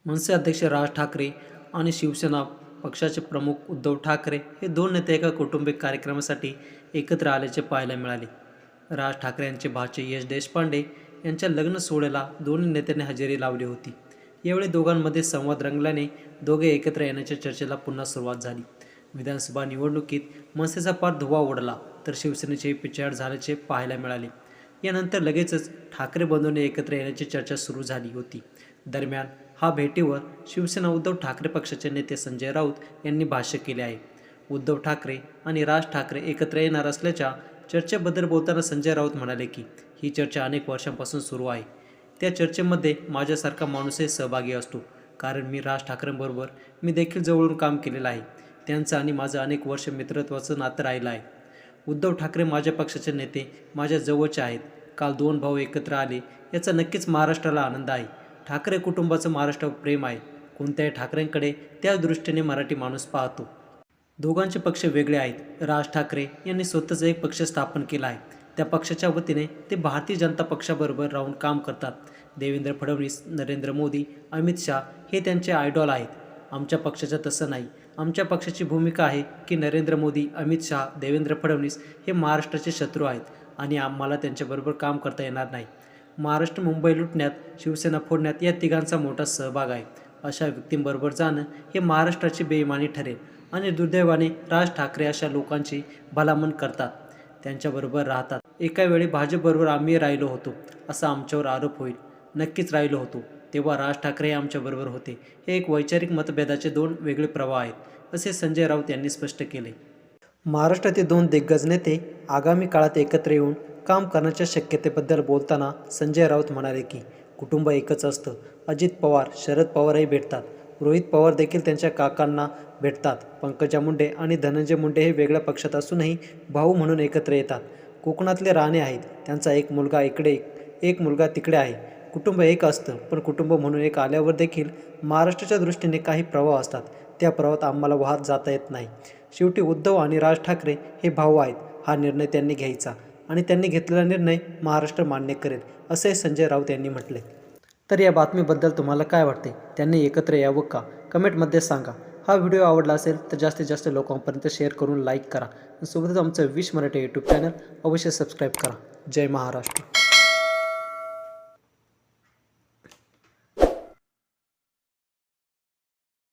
मनसे अध्यक्ष राज ठाकरे आणि शिवसेना पक्षाचे प्रमुख उद्धव ठाकरे हे दोन नेते एका कौटुंबिक कार्यक्रमासाठी एकत्र आल्याचे पाहायला मिळाले. राज ठाकरे यांचे भाचे यश देशपांडे यांच्या लग्न सोहळ्याला दोन्ही नेत्यांनी हजेरी लावली होती. यावेळी दोघांमध्ये संवाद रंगल्याने दोघे एकत्र येण्याच्या चर्चेला पुन्हा सुरुवात झाली. विधानसभा निवडणुकीत मनसेचा पार धुव्वा उडला तर शिवसेनेचेही पिछाड झाल्याचे पाहायला मिळाले. यानंतर लगेचच ठाकरे बंधूंनी एकत्र येण्याची चर्चा सुरू झाली होती. दरम्यान हा भेटीवर शिवसेना उद्धव ठाकरे पक्षाचे नेते संजय राऊत यांनी भाष्य केले आहे. उद्धव ठाकरे आणि राज ठाकरे एकत्र येणार असल्याच्या चर्चेबद्दल बोलताना संजय राऊत म्हणाले की ही चर्चा अनेक वर्षांपासून सुरू आहे. त्या चर्चेमध्ये माझ्यासारखा माणूसही सहभागी असतो, कारण मी राज ठाकरेंबरोबर मी देखील जवळून काम केलेलं आहे. त्यांचं आणि माझं अनेक वर्ष मित्रत्वाचं नातं राहिलं आहे. उद्धव ठाकरे माझ्या पक्षाचे नेते माझ्या जवळचे आहेत. काल दोन भाऊ एकत्र आले याचा नक्कीच महाराष्ट्राला आनंद आहे. ठाकरे कुटुंबाचं महाराष्ट्रावर प्रेम आहे. कोणत्याही ठाकरेंकडे त्याच दृष्टीने मराठी माणूस पाहतो. दोघांचे पक्ष वेगळे आहेत. राज ठाकरे यांनी स्वतःचा एक पक्ष स्थापन केला आहे. त्या पक्षाच्या वतीने ते भारतीय जनता पक्षाबरोबर राहून काम करतात. देवेंद्र फडणवीस, नरेंद्र मोदी, अमित शाह हे त्यांचे आयडॉल आहेत. आमच्या पक्षाचं तसं नाही. आमच्या पक्षाची भूमिका आहे की नरेंद्र मोदी, अमित शाह, देवेंद्र फडणवीस हे महाराष्ट्राचे शत्रू आहेत आणि आम्हाला त्यांच्याबरोबर काम करता येणार नाही. महाराष्ट्र मुंबई लुटण्यात, शिवसेना फोडण्यात या तिघांचा मोठा सहभाग आहे. अशा व्यक्तींबरोबर जाणं हे महाराष्ट्राची बेईमानी ठरेल आणि दुर्दैवाने राज ठाकरे अशा लोकांची भलामण करतात, त्यांच्याबरोबर राहतात. एका वेळी भाजपबरोबर आम्ही राहिलो होतो असा आमच्यावर आरोप होईल. नक्कीच राहिलो होतो. तेव्हा राज ठाकरे हे आमच्याबरोबर होते. हे एक वैचारिक मतभेदाचे दोन वेगळे प्रवाह आहेत, असे संजय राऊत यांनी स्पष्ट केले. महाराष्ट्रातील दोन दिग्गज नेते आगामी काळात एकत्र येऊन काम करण्याच्या शक्यतेबद्दल बोलताना संजय राऊत म्हणाले की कुटुंब एकच असतं. अजित पवार, शरद पवारही भेटतात. रोहित पवार देखील त्यांच्या काकांना भेटतात. पंकजा मुंडे आणि धनंजय मुंडे हे वेगळ्या पक्षात असूनही भाऊ म्हणून एकत्र येतात. कोकणातले राणे आहेत. त्यांचा एक मुलगा इकडे, एक मुलगा तिकडे आहे. कुटुंब एक असतं, पण कुटुंब म्हणून एक आल्यावर देखील महाराष्ट्राच्या दृष्टीने काही प्रवाह असतात. त्या प्रवाहात आम्हाला वाहत जाता येत नाही. शेवटी उद्धव आणि राज ठाकरे हे भाऊ आहेत. हा निर्णय त्यांनी घ्यायचा आणि त्यांनी घेतलेला निर्णय महाराष्ट्र मान्य करेल, असे संजय राऊत यांनी म्हटले. तर या बातमीबद्दल तुम्हाला काय वाटते? त्यांनी एकत्र यावं का? कमेंटमध्ये सांगा. हा व्हिडिओ आवडला असेल तर जास्तीत जास्त लोकांपर्यंत शेअर करून लाईक करा. सोबतच आमचं विश मराठी यूट्यूब चॅनल अवश्य सबस्क्राईब करा. जय महाराष्ट्र.